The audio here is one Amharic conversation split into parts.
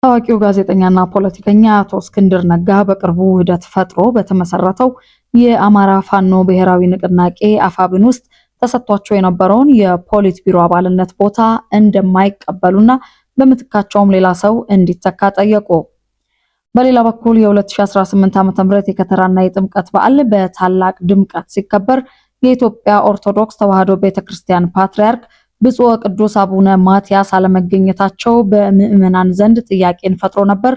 ታዋቂው ጋዜጠኛና ፖለቲከኛ አቶ እስክንድር ነጋ በቅርቡ ውህደት ፈጥሮ በተመሰረተው የአማራ ፋኖ ብሔራዊ ንቅናቄ አፋብን ውስጥ ተሰጥቷቸው የነበረውን የፖሊት ቢሮ አባልነት ቦታ እንደማይቀበሉና በምትካቸውም ሌላ ሰው እንዲተካ ጠየቁ። በሌላ በኩል የ2018 ዓ.ም የከተራና የጥምቀት በዓል በታላቅ ድምቀት ሲከበር የኢትዮጵያ ኦርቶዶክስ ተዋሕዶ ቤተክርስቲያን ፓትርያርክ ብፁዕ ወቅዱስ አቡነ ማትያስ አለመገኘታቸው በምዕመናን ዘንድ ጥያቄን ፈጥሮ ነበር።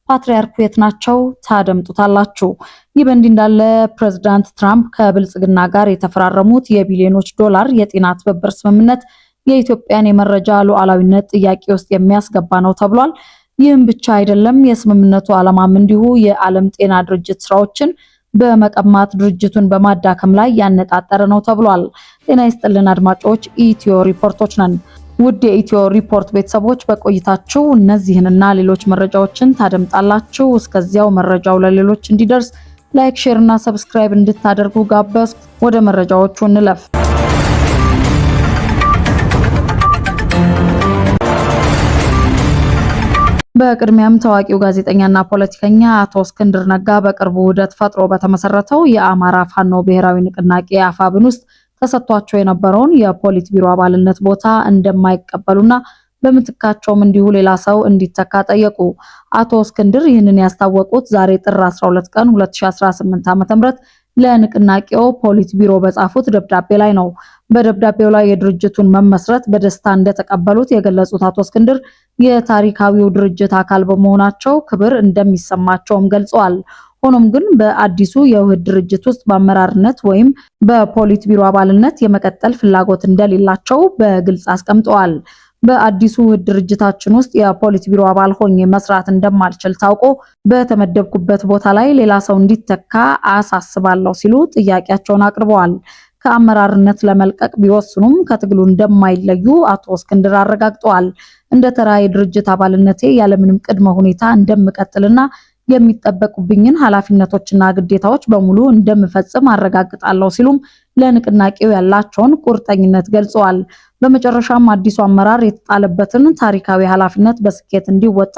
ፓትርያርኩ የት ናቸው? ታደምጡታላችሁ። ይህ በእንዲህ እንዳለ ፕሬዝዳንት ትራምፕ ከብልጽግና ጋር የተፈራረሙት የቢሊዮኖች ዶላር የጤና ትብብር ስምምነት የኢትዮጵያን የመረጃ ሉዓላዊነት ጥያቄ ውስጥ የሚያስገባ ነው ተብሏል። ይህም ብቻ አይደለም። የስምምነቱ ዓላማም እንዲሁ የዓለም ጤና ድርጅት ስራዎችን በመቀማት ድርጅቱን በማዳከም ላይ ያነጣጠረ ነው ተብሏል። ጤና ይስጥልን አድማጮች፣ ኢትዮ ሪፖርቶች ነን። ውድ የኢትዮ ሪፖርት ቤተሰቦች በቆይታችሁ እነዚህንና ሌሎች መረጃዎችን ታደምጣላችሁ። እስከዚያው መረጃው ለሌሎች እንዲደርስ ላይክ፣ ሼር እና ሰብስክራይብ እንድታደርጉ ጋበዝኩ። ወደ መረጃዎቹ እንለፍ። በቅድሚያም ታዋቂው ጋዜጠኛና ፖለቲከኛ አቶ እስክንድር ነጋ በቅርቡ ውህደት ፈጥሮ በተመሰረተው የአማራ ፋኖ ብሔራዊ ንቅናቄ አፋብን ውስጥ ተሰጥቷቸው የነበረውን የፖሊት ቢሮ አባልነት ቦታ እንደማይቀበሉና በምትካቸውም እንዲሁ ሌላ ሰው እንዲተካ ጠየቁ። አቶ እስክንድር ይህንን ያስታወቁት ዛሬ ጥር 12 ቀን 2018 ዓ.ም ለንቅናቄው ፖሊት ቢሮ በጻፉት ደብዳቤ ላይ ነው። በደብዳቤው ላይ የድርጅቱን መመስረት በደስታ እንደተቀበሉት የገለጹት አቶ እስክንድር የታሪካዊው ድርጅት አካል በመሆናቸው ክብር እንደሚሰማቸውም ገልጸዋል። ሆኖም ግን በአዲሱ የውህድ ድርጅት ውስጥ በአመራርነት ወይም በፖሊት ቢሮ አባልነት የመቀጠል ፍላጎት እንደሌላቸው በግልጽ አስቀምጠዋል። በአዲሱ ውህድ ድርጅታችን ውስጥ የፖሊት ቢሮ አባል ሆኜ መስራት እንደማልችል ታውቆ በተመደብኩበት ቦታ ላይ ሌላ ሰው እንዲተካ አሳስባለሁ ሲሉ ጥያቄያቸውን አቅርበዋል። ከአመራርነት ለመልቀቅ ቢወስኑም ከትግሉ እንደማይለዩ አቶ እስክንድር አረጋግጠዋል። እንደ ተራ የድርጅት አባልነቴ ያለምንም ቅድመ ሁኔታ እንደምቀጥልና የሚጠበቁብኝን ኃላፊነቶችና ግዴታዎች በሙሉ እንደምፈጽም አረጋግጣለሁ ሲሉም ለንቅናቄው ያላቸውን ቁርጠኝነት ገልጸዋል። በመጨረሻም አዲሱ አመራር የተጣለበትን ታሪካዊ ኃላፊነት በስኬት እንዲወጣ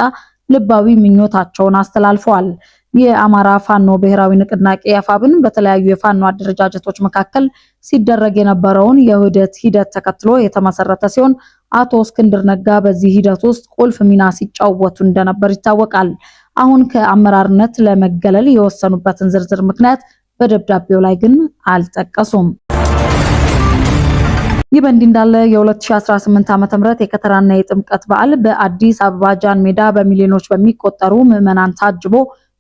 ልባዊ ምኞታቸውን አስተላልፈዋል። የአማራ ፋኖ ብሔራዊ ንቅናቄ አፋብን በተለያዩ የፋኖ አደረጃጀቶች መካከል ሲደረግ የነበረውን የውህደት ሂደት ተከትሎ የተመሰረተ ሲሆን አቶ እስክንድር ነጋ በዚህ ሂደት ውስጥ ቁልፍ ሚና ሲጫወቱ እንደነበር ይታወቃል። አሁን ከአመራርነት ለመገለል የወሰኑበትን ዝርዝር ምክንያት በደብዳቤው ላይ ግን አልጠቀሱም። ይህ በእንዲህ እንዳለ የ2018 ዓ.ም የከተራና የጥምቀት በዓል በአዲስ አበባ ጃን ሜዳ በሚሊዮኖች በሚቆጠሩ ምዕመናን ታጅቦ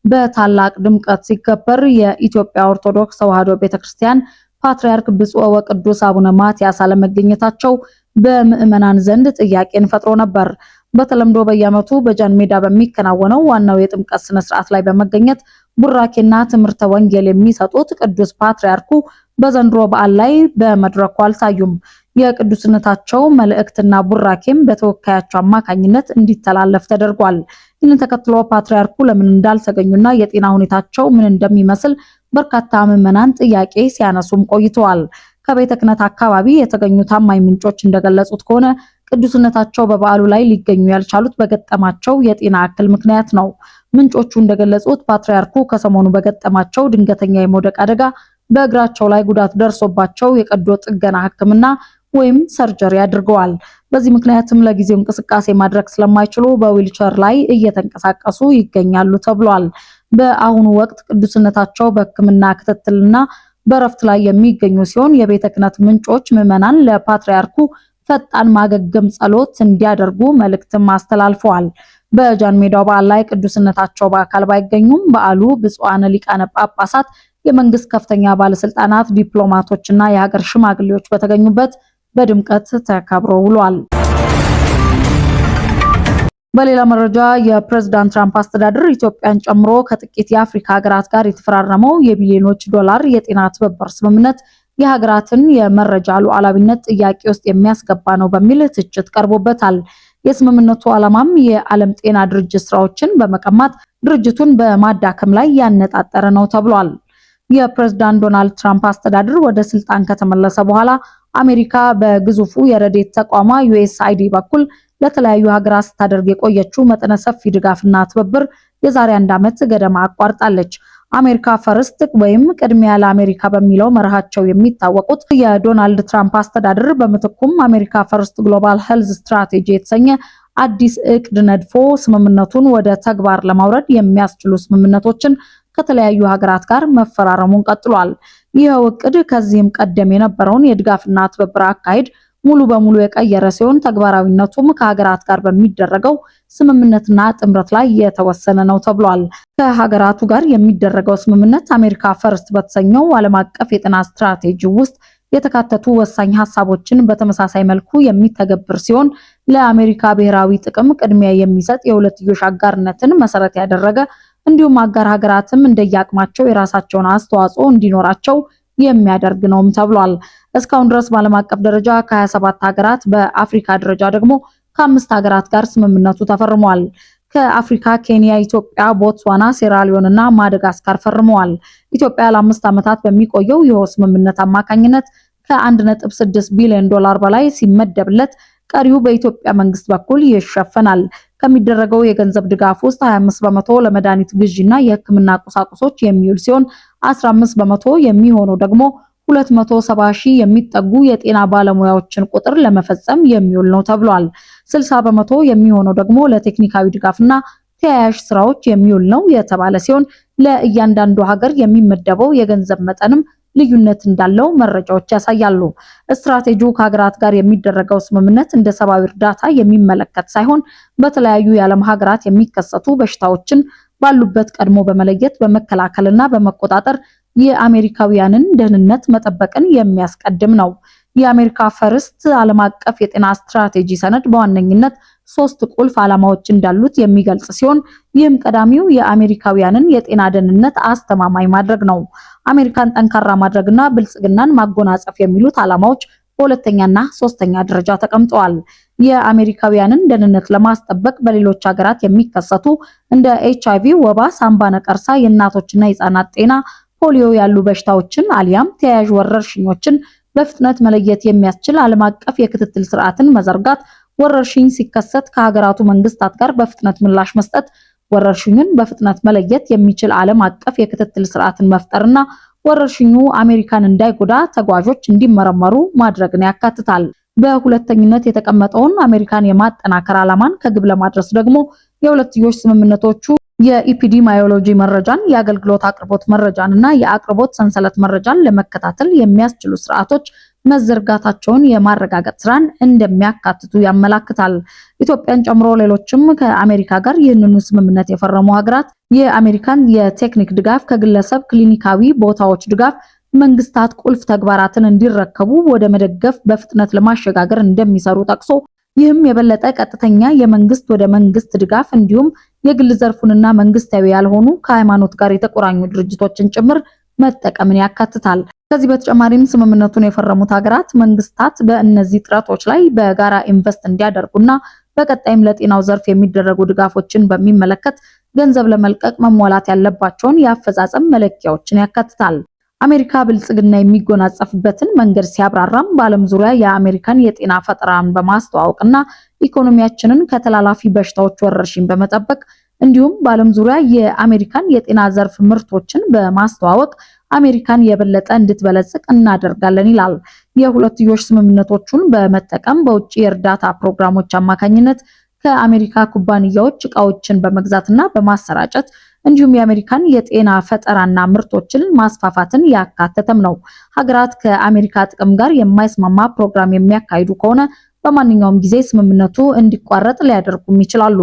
በታላቅ ድምቀት ሲከበር የኢትዮጵያ ኦርቶዶክስ ተዋሕዶ ቤተክርስቲያን ፓትርያርክ ብፁዕ ወቅዱስ አቡነ ማትያስ አለመገኘታቸው በምዕመናን ዘንድ ጥያቄን ፈጥሮ ነበር። በተለምዶ በየዓመቱ በጃን ሜዳ በሚከናወነው ዋናው የጥምቀት ስነ ስርዓት ላይ በመገኘት ቡራኬና ትምህርተ ወንጌል የሚሰጡት ቅዱስ ፓትርያርኩ በዘንድሮ በዓል ላይ በመድረኩ አልታዩም። የቅዱስነታቸው መልእክትና ቡራኬም በተወካያቸው አማካኝነት እንዲተላለፍ ተደርጓል። ይህንን ተከትሎ ፓትርያርኩ ለምን እንዳልተገኙና የጤና ሁኔታቸው ምን እንደሚመስል በርካታ ምዕመናን ጥያቄ ሲያነሱም ቆይተዋል። ከቤተ ክህነት አካባቢ የተገኙ ታማኝ ምንጮች እንደገለጹት ከሆነ ቅዱስነታቸው በበዓሉ ላይ ሊገኙ ያልቻሉት በገጠማቸው የጤና እክል ምክንያት ነው። ምንጮቹ እንደገለጹት ፓትርያርኩ ከሰሞኑ በገጠማቸው ድንገተኛ የመውደቅ አደጋ በእግራቸው ላይ ጉዳት ደርሶባቸው የቀዶ ጥገና ሕክምና ወይም ሰርጀሪ አድርገዋል። በዚህ ምክንያትም ለጊዜው እንቅስቃሴ ማድረግ ስለማይችሉ በዊልቸር ላይ እየተንቀሳቀሱ ይገኛሉ ተብሏል። በአሁኑ ወቅት ቅዱስነታቸው በሕክምና ክትትልና በረፍት ላይ የሚገኙ ሲሆን የቤተ ክህነት ምንጮች ምዕመናን ለፓትርያርኩ ፈጣን ማገገም ጸሎት እንዲያደርጉ መልእክትም አስተላልፈዋል። በጃን ሜዳው በዓል ላይ ቅዱስነታቸው በአካል ባይገኙም በዓሉ ብፁዓን ሊቃነ ጳጳሳት፣ የመንግስት ከፍተኛ ባለስልጣናት፣ ዲፕሎማቶችና የሀገር ሽማግሌዎች በተገኙበት በድምቀት ተከብሮ ውሏል። በሌላ መረጃ የፕሬዝዳንት ትራምፕ አስተዳደር ኢትዮጵያን ጨምሮ ከጥቂት የአፍሪካ ሀገራት ጋር የተፈራረመው የቢሊዮኖች ዶላር የጤና ትብብር ስምምነት የሀገራትን የመረጃ ሉዓላዊነት ጥያቄ ውስጥ የሚያስገባ ነው በሚል ትችት ቀርቦበታል። የስምምነቱ ዓላማም የዓለም ጤና ድርጅት ስራዎችን በመቀማት ድርጅቱን በማዳከም ላይ ያነጣጠረ ነው ተብሏል። የፕሬዝዳንት ዶናልድ ትራምፕ አስተዳደር ወደ ስልጣን ከተመለሰ በኋላ አሜሪካ በግዙፉ የረድኤት ተቋሟ USAID በኩል ለተለያዩ ሀገራት ስታደርግ የቆየችው መጠነ ሰፊ ድጋፍና ትብብር የዛሬ 1 ዓመት ገደማ አቋርጣለች። አሜሪካ ፈርስት ወይም ቅድሚያ ለአሜሪካ በሚለው መርሃቸው የሚታወቁት የዶናልድ ትራምፕ አስተዳደር በምትኩም አሜሪካ ፈርስት ግሎባል ሄልዝ ስትራቴጂ የተሰኘ አዲስ እቅድ ነድፎ ስምምነቱን ወደ ተግባር ለማውረድ የሚያስችሉ ስምምነቶችን ከተለያዩ ሀገራት ጋር መፈራረሙን ቀጥሏል። ይህ እቅድ ከዚህም ቀደም የነበረውን የድጋፍና ትብብር አካሄድ ሙሉ በሙሉ የቀየረ ሲሆን ተግባራዊነቱም ከሀገራት ጋር በሚደረገው ስምምነትና ጥምረት ላይ የተወሰነ ነው ተብሏል። ከሀገራቱ ጋር የሚደረገው ስምምነት አሜሪካ ፈርስት በተሰኘው ዓለም አቀፍ የጤና ስትራቴጂ ውስጥ የተካተቱ ወሳኝ ሀሳቦችን በተመሳሳይ መልኩ የሚተገብር ሲሆን ለአሜሪካ ብሔራዊ ጥቅም ቅድሚያ የሚሰጥ የሁለትዮሽ አጋርነትን መሰረት ያደረገ እንዲሁም አጋር ሀገራትም እንደየአቅማቸው የራሳቸውን አስተዋጽኦ እንዲኖራቸው የሚያደርግ ነውም ተብሏል። እስካሁን ድረስ በዓለም አቀፍ ደረጃ ከ27 ሀገራት በአፍሪካ ደረጃ ደግሞ ከ5 ሀገራት ጋር ስምምነቱ ተፈርሟል። ከአፍሪካ ኬንያ፣ ኢትዮጵያ፣ ቦትስዋና፣ ሴራሊዮን እና ማደጋስካር ፈርመዋል። ኢትዮጵያ ለ5 ዓመታት በሚቆየው ይህ ስምምነት አማካኝነት ከ1.6 ቢሊዮን ዶላር በላይ ሲመደብለት ቀሪው በኢትዮጵያ መንግስት በኩል ይሸፈናል። ከሚደረገው የገንዘብ ድጋፍ ውስጥ 25 በመቶ ለመድኃኒት ግዢና የሕክምና ቁሳቁሶች የሚውል ሲሆን 15 በመቶ የሚሆነው ደግሞ 270 ሺህ የሚጠጉ የጤና ባለሙያዎችን ቁጥር ለመፈጸም የሚውል ነው ተብሏል። 60 በመቶ የሚሆነው ደግሞ ለቴክኒካዊ ድጋፍና ተያያዥ ስራዎች የሚውል ነው የተባለ ሲሆን ለእያንዳንዱ ሀገር የሚመደበው የገንዘብ መጠንም ልዩነት እንዳለው መረጃዎች ያሳያሉ። ስትራቴጂው ከሀገራት ጋር የሚደረገው ስምምነት እንደ ሰብአዊ እርዳታ የሚመለከት ሳይሆን በተለያዩ የዓለም ሀገራት የሚከሰቱ በሽታዎችን ባሉበት ቀድሞ በመለየት በመከላከልና በመቆጣጠር የአሜሪካውያንን ደህንነት መጠበቅን የሚያስቀድም ነው። የአሜሪካ ፈርስት ዓለም አቀፍ የጤና ስትራቴጂ ሰነድ በዋነኝነት 3 ቁልፍ ዓላማዎች እንዳሉት የሚገልጽ ሲሆን ይህም ቀዳሚው የአሜሪካውያንን የጤና ደህንነት አስተማማኝ ማድረግ ነው። አሜሪካን ጠንካራ ማድረግና ብልጽግናን ማጎናጸፍ የሚሉት ዓላማዎች በሁለተኛና ሶስተኛ ደረጃ ተቀምጠዋል። የአሜሪካውያንን ደህንነት ለማስጠበቅ በሌሎች ሀገራት የሚከሰቱ እንደ HIV፣ ወባ፣ ሳምባ ነቀርሳ፣ የእናቶችና የህፃናት ጤና፣ ፖሊዮ ያሉ በሽታዎችን አሊያም ተያያዥ ወረርሽኞችን በፍጥነት መለየት የሚያስችል ዓለም አቀፍ የክትትል ስርዓትን መዘርጋት፣ ወረርሽኝ ሲከሰት ከሀገራቱ መንግስታት ጋር በፍጥነት ምላሽ መስጠት፣ ወረርሽኙን በፍጥነት መለየት የሚችል ዓለም አቀፍ የክትትል ስርዓትን መፍጠርና ወረርሽኙ አሜሪካን እንዳይጎዳ ተጓዦች እንዲመረመሩ ማድረግን ያካትታል። በሁለተኝነት የተቀመጠውን አሜሪካን የማጠናከር ዓላማን ከግብ ለማድረስ ደግሞ የሁለትዮሽ ስምምነቶቹ የኢፒዲሚዮሎጂ መረጃን፣ የአገልግሎት አቅርቦት መረጃን እና የአቅርቦት ሰንሰለት መረጃን ለመከታተል የሚያስችሉ ስርዓቶች መዘርጋታቸውን የማረጋገጥ ስራን እንደሚያካትቱ ያመላክታል። ኢትዮጵያን ጨምሮ ሌሎችም ከአሜሪካ ጋር ይህንኑ ስምምነት የፈረሙ ሀገራት የአሜሪካን የቴክኒክ ድጋፍ ከግለሰብ ክሊኒካዊ ቦታዎች ድጋፍ መንግስታት ቁልፍ ተግባራትን እንዲረከቡ ወደ መደገፍ በፍጥነት ለማሸጋገር እንደሚሰሩ ጠቅሶ ይህም የበለጠ ቀጥተኛ የመንግስት ወደ መንግስት ድጋፍ እንዲሁም የግል ዘርፉንና መንግስታዊ ያልሆኑ ከሃይማኖት ጋር የተቆራኙ ድርጅቶችን ጭምር መጠቀምን ያካትታል። ከዚህ በተጨማሪም ስምምነቱን የፈረሙት ሀገራት መንግስታት በእነዚህ ጥረቶች ላይ በጋራ ኢንቨስት እንዲያደርጉና በቀጣይም ለጤናው ዘርፍ የሚደረጉ ድጋፎችን በሚመለከት ገንዘብ ለመልቀቅ መሟላት ያለባቸውን የአፈጻጸም መለኪያዎችን ያካትታል። አሜሪካ ብልጽግና የሚጎናጸፍበትን መንገድ ሲያብራራም በዓለም ዙሪያ የአሜሪካን የጤና ፈጠራን በማስተዋወቅና ኢኮኖሚያችንን ከተላላፊ በሽታዎች ወረርሽኝ በመጠበቅ እንዲሁም በዓለም ዙሪያ የአሜሪካን የጤና ዘርፍ ምርቶችን በማስተዋወቅ አሜሪካን የበለጠ እንድትበለጽግ እናደርጋለን ይላል። የሁለትዮሽ ስምምነቶቹን በመጠቀም በውጭ የእርዳታ ፕሮግራሞች አማካኝነት ከአሜሪካ ኩባንያዎች ዕቃዎችን በመግዛትና በማሰራጨት እንዲሁም የአሜሪካን የጤና ፈጠራና ምርቶችን ማስፋፋትን ያካተተም ነው። ሀገራት ከአሜሪካ ጥቅም ጋር የማይስማማ ፕሮግራም የሚያካሂዱ ከሆነ በማንኛውም ጊዜ ስምምነቱ እንዲቋረጥ ሊያደርጉም ይችላሉ።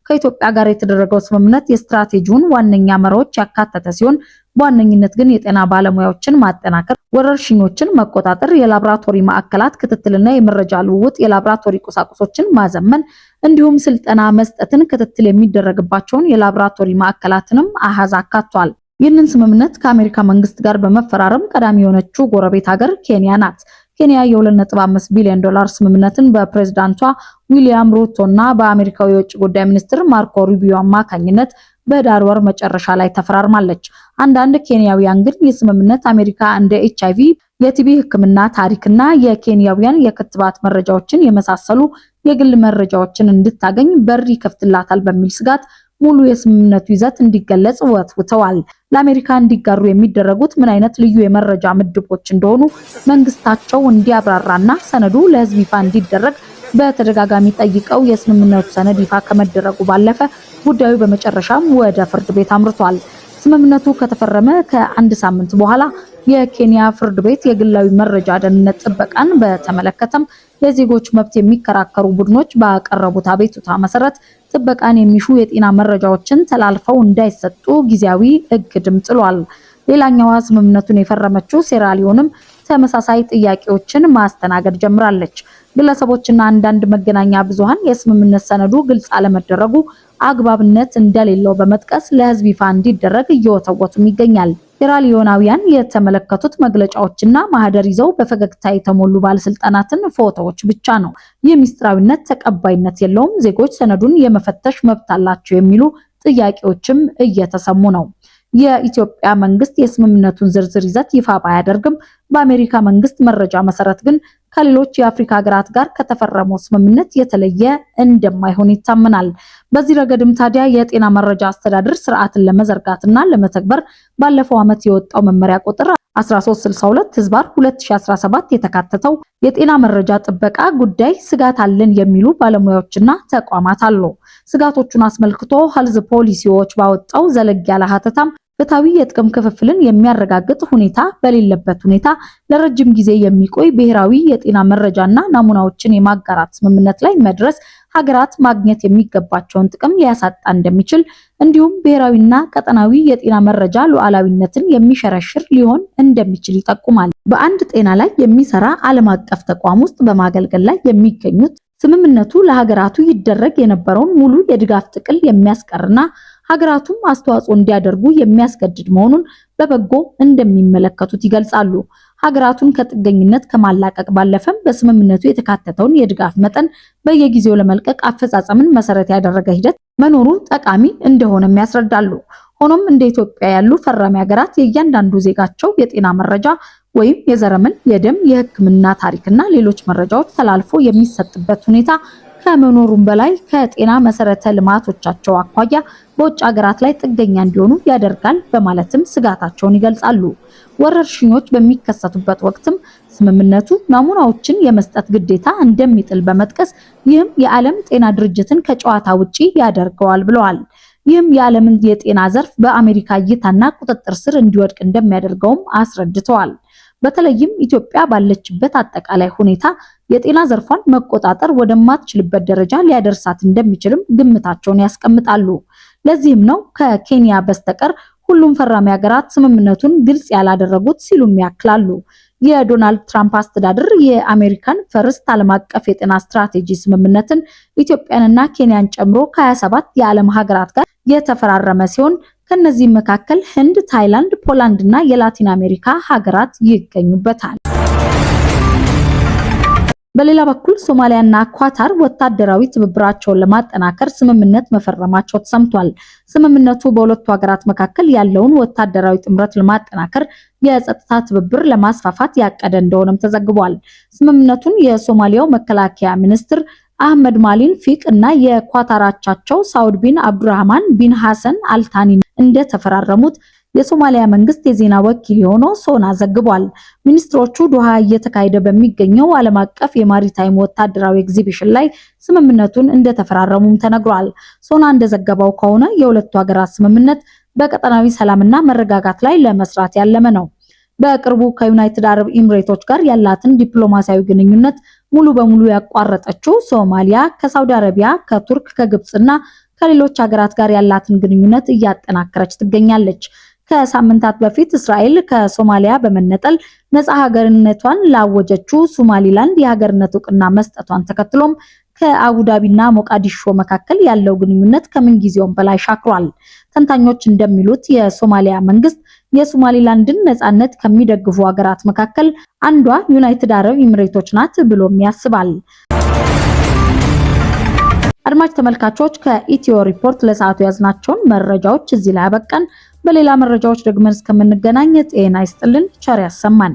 ከኢትዮጵያ ጋር የተደረገው ስምምነት የስትራቴጂውን ዋነኛ መርሆች ያካተተ ሲሆን በዋነኝነት ግን የጤና ባለሙያዎችን ማጠናከር፣ ወረርሽኞችን መቆጣጠር፣ የላቦራቶሪ ማዕከላት ክትትልና የመረጃ ልውውጥ፣ የላቦራቶሪ ቁሳቁሶችን ማዘመን እንዲሁም ስልጠና መስጠትን፣ ክትትል የሚደረግባቸውን የላቦራቶሪ ማዕከላትንም አሃዝ አካቷል። ይህንን ስምምነት ከአሜሪካ መንግስት ጋር በመፈራረም ቀዳሚ የሆነችው ጎረቤት ሀገር ኬንያ ናት። ኬንያ የ2.5 ቢሊዮን ዶላር ስምምነትን በፕሬዝዳንቷ ዊሊያም ሩቶ እና በአሜሪካው የውጭ ጉዳይ ሚኒስትር ማርኮ ሩቢዮ አማካኝነት በህዳር ወር መጨረሻ ላይ ተፈራርማለች። አንዳንድ ኬንያውያን ግን ይህ ስምምነት አሜሪካ እንደ HIV፣ የቲቢ ሕክምና ታሪክና የኬንያውያን የክትባት መረጃዎችን የመሳሰሉ የግል መረጃዎችን እንድታገኝ በር ይከፍትላታል በሚል ስጋት ሙሉ የስምምነቱ ይዘት እንዲገለጽ ወትውተዋል። ለአሜሪካ እንዲጋሩ የሚደረጉት ምን አይነት ልዩ የመረጃ ምድቦች እንደሆኑ መንግስታቸው እንዲያብራራና ሰነዱ ለህዝብ ይፋ እንዲደረግ በተደጋጋሚ ጠይቀው የስምምነቱ ሰነድ ይፋ ከመደረጉ ባለፈ ጉዳዩ በመጨረሻም ወደ ፍርድ ቤት አምርቷል። ስምምነቱ ከተፈረመ ከአንድ ሳምንት በኋላ የኬንያ ፍርድ ቤት የግላዊ መረጃ ደህንነት ጥበቃን በተመለከተም የዜጎች መብት የሚከራከሩ ቡድኖች ባቀረቡት አቤቱታ መሰረት ጥበቃን የሚሹ የጤና መረጃዎችን ተላልፈው እንዳይሰጡ ጊዜያዊ እግድም ጥሏል። ሌላኛዋ ስምምነቱን የፈረመችው ሴራሊዮንም ተመሳሳይ ጥያቄዎችን ማስተናገድ ጀምራለች። ግለሰቦችና አንዳንድ መገናኛ ብዙሃን የስምምነት ሰነዱ ግልጽ አለመደረጉ አግባብነት እንደሌለው በመጥቀስ ለህዝብ ይፋ እንዲደረግ እየወተወቱም ይገኛል። ሴራሊዮናውያን የተመለከቱት መግለጫዎችና ማህደር ይዘው በፈገግታ የተሞሉ ባለስልጣናትን ፎቶዎች ብቻ ነው። ይህ ሚስጥራዊነት ተቀባይነት የለውም፣ ዜጎች ሰነዱን የመፈተሽ መብት አላቸው የሚሉ ጥያቄዎችም እየተሰሙ ነው። የኢትዮጵያ መንግስት የስምምነቱን ዝርዝር ይዘት ይፋ ባያደርግም በአሜሪካ መንግስት መረጃ መሰረት ግን ከሌሎች የአፍሪካ ሀገራት ጋር ከተፈረመው ስምምነት የተለየ እንደማይሆን ይታመናል። በዚህ ረገድም ታዲያ የጤና መረጃ አስተዳደር ስርዓትን ለመዘርጋትና ለመተግበር ባለፈው ዓመት የወጣው መመሪያ ቁጥር 1362/2017 የተካተተው የጤና መረጃ ጥበቃ ጉዳይ ስጋት አለን የሚሉ ባለሙያዎችና ተቋማት አሉ። ስጋቶቹን አስመልክቶ ሄልዝ ፖሊሲዎች ባወጣው ዘለግ ያለ ሀተታም ፍትሃዊ የጥቅም ክፍፍልን የሚያረጋግጥ ሁኔታ በሌለበት ሁኔታ ለረጅም ጊዜ የሚቆይ ብሔራዊ የጤና መረጃና ናሙናዎችን የማጋራት ስምምነት ላይ መድረስ ሀገራት ማግኘት የሚገባቸውን ጥቅም ሊያሳጣ እንደሚችል እንዲሁም ብሔራዊና ቀጠናዊ የጤና መረጃ ሉዓላዊነትን የሚሸረሽር ሊሆን እንደሚችል ይጠቁማል። በአንድ ጤና ላይ የሚሰራ ዓለም አቀፍ ተቋም ውስጥ በማገልገል ላይ የሚገኙት ስምምነቱ ለሀገራቱ ይደረግ የነበረውን ሙሉ የድጋፍ ጥቅል የሚያስቀርና ሀገራቱም አስተዋጽኦ እንዲያደርጉ የሚያስገድድ መሆኑን በበጎ እንደሚመለከቱት ይገልጻሉ። ሀገራቱን ከጥገኝነት ከማላቀቅ ባለፈም በስምምነቱ የተካተተውን የድጋፍ መጠን በየጊዜው ለመልቀቅ አፈጻጸምን መሰረት ያደረገ ሂደት መኖሩ ጠቃሚ እንደሆነም ያስረዳሉ። ሆኖም እንደ ኢትዮጵያ ያሉ ፈራሚ ሀገራት የእያንዳንዱ ዜጋቸው የጤና መረጃ ወይም የዘረመል፣ የደም፣ የሕክምና ታሪክና ሌሎች መረጃዎች ተላልፎ የሚሰጥበት ሁኔታ ከመኖሩም በላይ ከጤና መሰረተ ልማቶቻቸው አኳያ በውጭ ሀገራት ላይ ጥገኛ እንዲሆኑ ያደርጋል በማለትም ስጋታቸውን ይገልጻሉ። ወረርሽኞች በሚከሰቱበት ወቅትም ስምምነቱ ናሙናዎችን የመስጠት ግዴታ እንደሚጥል በመጥቀስ ይህም የዓለም ጤና ድርጅትን ከጨዋታ ውጪ ያደርገዋል ብለዋል። ይህም የዓለምን የጤና ዘርፍ በአሜሪካ እይታና ቁጥጥር ስር እንዲወድቅ እንደሚያደርገውም አስረድተዋል። በተለይም ኢትዮጵያ ባለችበት አጠቃላይ ሁኔታ የጤና ዘርፏን መቆጣጠር ወደማትችልበት ደረጃ ሊያደርሳት እንደሚችልም ግምታቸውን ያስቀምጣሉ። ለዚህም ነው ከኬንያ በስተቀር ሁሉም ፈራሚ ሀገራት ስምምነቱን ግልጽ ያላደረጉት ሲሉም ያክላሉ። የዶናልድ ትራምፕ አስተዳደር የአሜሪካን ፈርስት ዓለም አቀፍ የጤና ስትራቴጂ ስምምነትን ኢትዮጵያንና ኬንያን ጨምሮ ከ27 የዓለም ሀገራት ጋር የተፈራረመ ሲሆን ከነዚህም መካከል ህንድ፣ ታይላንድ፣ ፖላንድ እና የላቲን አሜሪካ ሀገራት ይገኙበታል። በሌላ በኩል ሶማሊያና ኳታር ወታደራዊ ትብብራቸውን ለማጠናከር ስምምነት መፈረማቸው ተሰምቷል። ስምምነቱ በሁለቱ ሀገራት መካከል ያለውን ወታደራዊ ጥምረት ለማጠናከር የጸጥታ ትብብር ለማስፋፋት ያቀደ እንደሆነም ተዘግቧል። ስምምነቱን የሶማሊያው መከላከያ ሚኒስትር አህመድ ማሊን ፊቅ እና የኳታራቻቸው ሳውድ ቢን አብዱራህማን ቢን ሐሰን አልታኒ እንደተፈራረሙት የሶማሊያ መንግስት የዜና ወኪል የሆነው ሶና ዘግቧል። ሚኒስትሮቹ ዶሃ እየተካሄደ በሚገኘው ዓለም አቀፍ የማሪታይም ወታደራዊ ኤግዚቢሽን ላይ ስምምነቱን እንደተፈራረሙም ተነግሯል። ሶና እንደዘገበው ከሆነ የሁለቱ ሀገራት ስምምነት በቀጠናዊ ሰላምና መረጋጋት ላይ ለመስራት ያለመ ነው። በቅርቡ ከዩናይትድ አረብ ኤሚሬቶች ጋር ያላትን ዲፕሎማሲያዊ ግንኙነት ሙሉ በሙሉ ያቋረጠችው ሶማሊያ ከሳውዲ አረቢያ፣ ከቱርክ፣ ከግብጽና ከሌሎች ሀገራት ጋር ያላትን ግንኙነት እያጠናከረች ትገኛለች። ከሳምንታት በፊት እስራኤል ከሶማሊያ በመነጠል ነፃ ሀገርነቷን ላወጀችው ሶማሊላንድ የሀገርነት እውቅና መስጠቷን ተከትሎም ከአቡዳቢና ሞቃዲሾ መካከል ያለው ግንኙነት ከምን ጊዜውም በላይ ሻክሯል። ተንታኞች እንደሚሉት የሶማሊያ መንግስት የሶማሊላንድን ነፃነት ከሚደግፉ ሀገራት መካከል አንዷ ዩናይትድ አረብ ኤሚሬቶች ናት ብሎም ያስባል። አድማጭ ተመልካቾች ከኢትዮ ሪፖርት ለሰዓቱ ያዝናቸውን መረጃዎች እዚህ ላይ አበቃን። በሌላ መረጃዎች ደግመን እስከምንገናኝ ጤና ይስጥልን፣ ቸር ያሰማን።